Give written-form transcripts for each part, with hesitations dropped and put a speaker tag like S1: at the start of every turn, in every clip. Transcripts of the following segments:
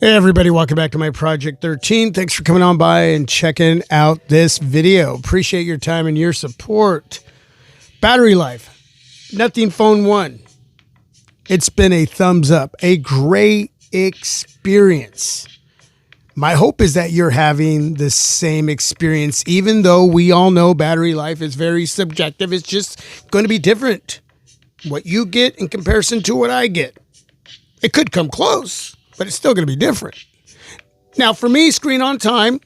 S1: Hey everybody, welcome back to my Project 13. Thanks for coming on by and checking out this video. Appreciate your time and your support. Battery life, Nothing Phone 1. It's been a thumbs up, a great experience. My hope is that you're having the same experience, even though we all know battery life is very subjective. It's just going to be different. What you get in comparison to what I get. It could come close, but it's still going to be different. Now, for me, screen on time,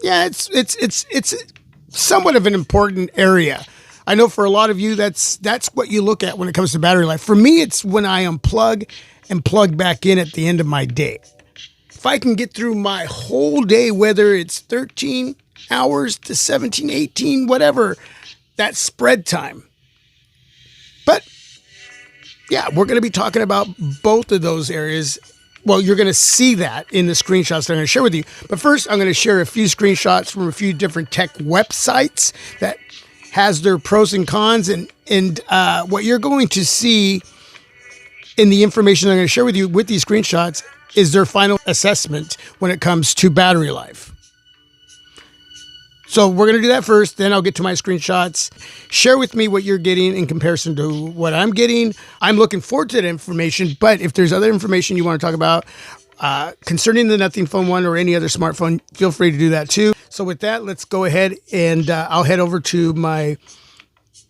S1: yeah, it's somewhat of an important area. I know for a lot of you, that's what you look at when it comes to battery life. For me, it's when I unplug and plug back in at the end of my day. If I can get through my whole day, whether it's 13 hours to 17, 18, whatever, that's spread time. But yeah, we're going to be talking about both of those areas. Well, you're going to see that in the screenshots that I'm going to share with you. But first, I'm going to share a few screenshots from a few different tech websites that has their pros and cons. And what you're going to see in the information I'm going to share with you with these screenshots is their final assessment when it comes to battery life. So we're going to do that first, then I'll get to my screenshots. Share with me what you're getting in comparison to what I'm getting. I'm looking forward to that information, but if there's other information you want to talk about concerning the Nothing Phone 1 or any other smartphone, feel free to do that too. So with that, let's go ahead and I'll head over to my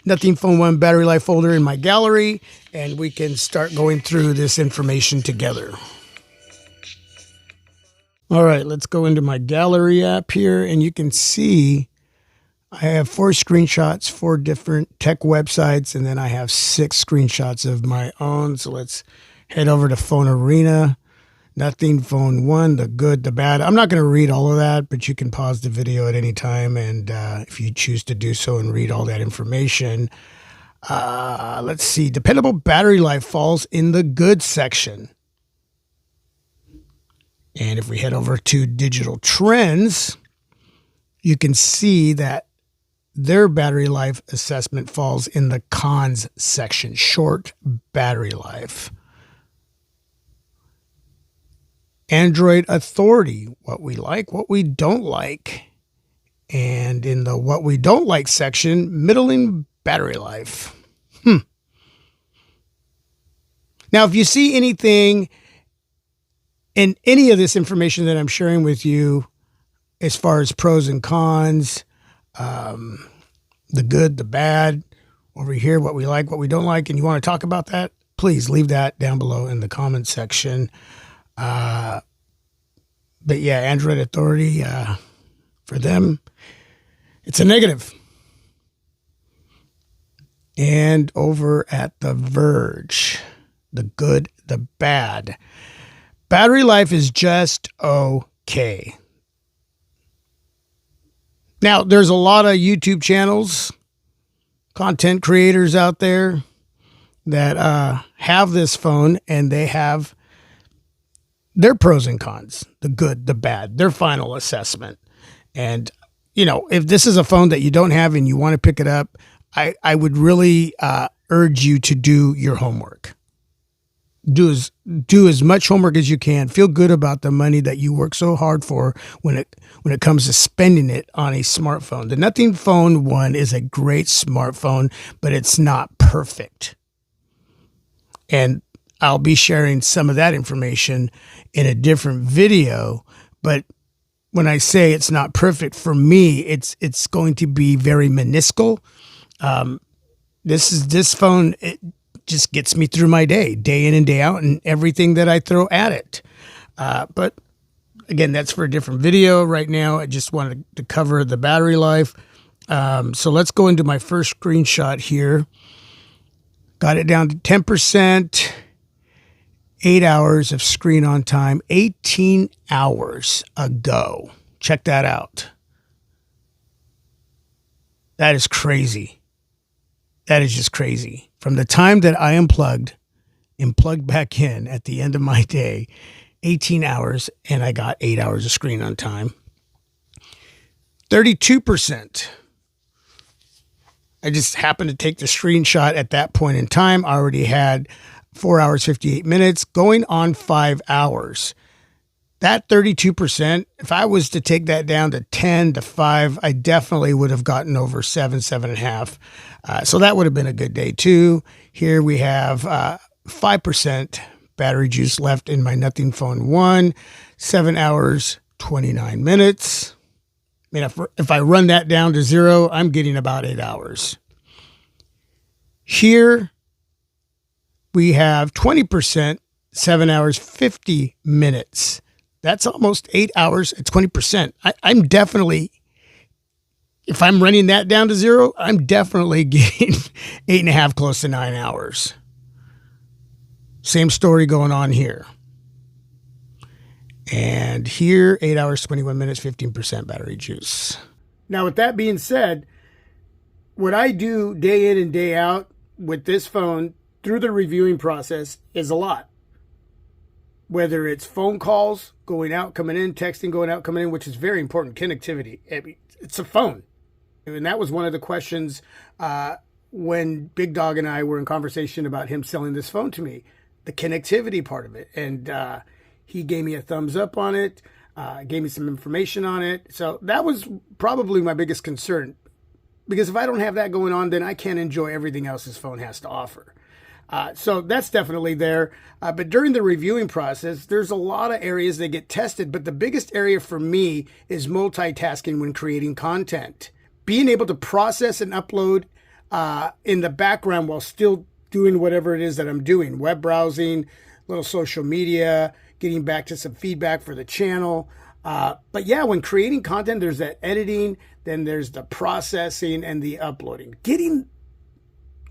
S1: Nothing Phone 1 battery life folder in my gallery, and we can start going through this information together. All right, let's go into my gallery app here, and you can see I have 4 screenshots, 4 different tech websites, and then I have 6 screenshots of my own. So let's head over to Phone Arena, Nothing Phone 1, the good, the bad. I'm not going to read all of that, but you can pause the video at any time, and if you choose to do so and read all that information. Let's see, dependable battery life falls in the good section. And if we head over to Digital Trends, you can see that their battery life assessment falls in the cons section, short battery life. Android Authority, what we like, what we don't like. And in the what we don't like section, middling battery life. Now, if you see anything in any of this information that I'm sharing with you, as far as pros and cons, the good, the bad, over here, what we like, what we don't like, and you want to talk about that, please leave that down below in the comment section. But yeah, Android Authority, for them, it's a negative. And over at The Verge, the good, the bad. Battery life is just okay. Now, there's a lot of YouTube channels, content creators out there that have this phone, and they have their pros and cons, the good, the bad, their final assessment. And, you know, if this is a phone that you don't have and you want to pick it up, I would really urge you to do your homework. Do as much homework as you can. Feel good about the money that you work so hard for when it comes to spending it on a smartphone. The Nothing Phone 1 is a great smartphone, but it's not perfect. And I'll be sharing some of that information in a different video. But when I say it's not perfect, for me, it's going to be very minuscule. This phone, it just gets me through my day in and day out, and everything that I throw at it. But again, that's for a different video. Right now, I just wanted to cover the battery life. So let's go into my first screenshot here. Got it down to 10%, 8 hours of screen on time, 18 hours ago. Check that out. That is crazy. That is just crazy. From the time that I unplugged and plugged back in at the end of my day, 18 hours, and I got 8 hours of screen on time. 32%. I just happened to take the screenshot at that point in time. I already had 4 hours, 58 minutes, going on 5 hours. That 32%, if I was to take that down to 10 to 5, I definitely would have gotten over 7, 7.5. So that would have been a good day too. Here we have 5% battery juice left in my Nothing Phone 1, 7 hours, 29 minutes. I mean, if I run that down to 0, I'm getting about 8 hours. Here we have 20%, 7 hours, 50 minutes. That's almost 8 hours at 20%. I'm definitely, if I'm running that down to 0, I'm definitely getting 8.5, close to 9 hours. Same story going on here. And here, 8 hours, 21 minutes, 15% battery juice. Now, with that being said, what I do day in and day out with this phone through the reviewing process is a lot. Whether it's phone calls, going out, coming in, texting, going out, coming in, which is very important, connectivity. It's a phone. And that was one of the questions when Big Dog and I were in conversation about him selling this phone to me, the connectivity part of it. And he gave me a thumbs up on it, gave me some information on it. So that was probably my biggest concern. Because if I don't have that going on, then I can't enjoy everything else this phone has to offer. So that's definitely there. But during the reviewing process, there's a lot of areas that get tested. But the biggest area for me is multitasking when creating content. Being able to process and upload in the background while still doing whatever it is that I'm doing. Web browsing, little social media, getting back to some feedback for the channel. But yeah, when creating content, there's that editing, then there's the processing and the uploading. Getting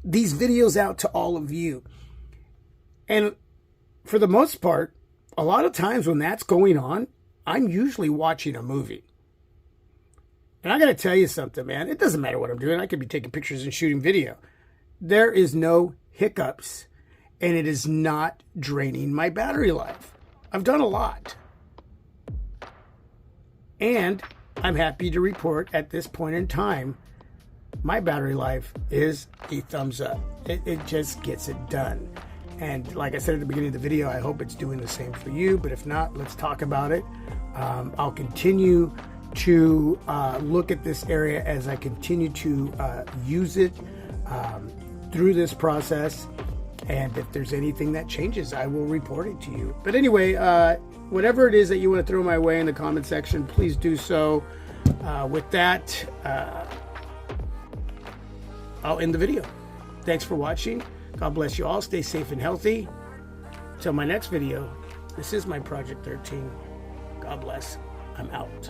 S1: these videos out to all of you. And for the most part, a lot of times when that's going on, I'm usually watching a movie. And I got to tell you something, man. It doesn't matter what I'm doing. I could be taking pictures and shooting video. There is no hiccups, and it is not draining my battery life. I've done a lot. And I'm happy to report at this point in time, my battery life is a thumbs up. It just gets it done. And like I said at the beginning of the video, I hope it's doing the same for you. But if not, let's talk about it. I'll continue to look at this area as I continue to use it through this process. And if there's anything that changes, I will report it to you. But anyway, whatever it is that you want to throw my way in the comment section, please do so. With that, I'll end the video. Thanks for watching. God bless you all. Stay safe and healthy. Till my next video, this is my Project 13. God bless. I'm out.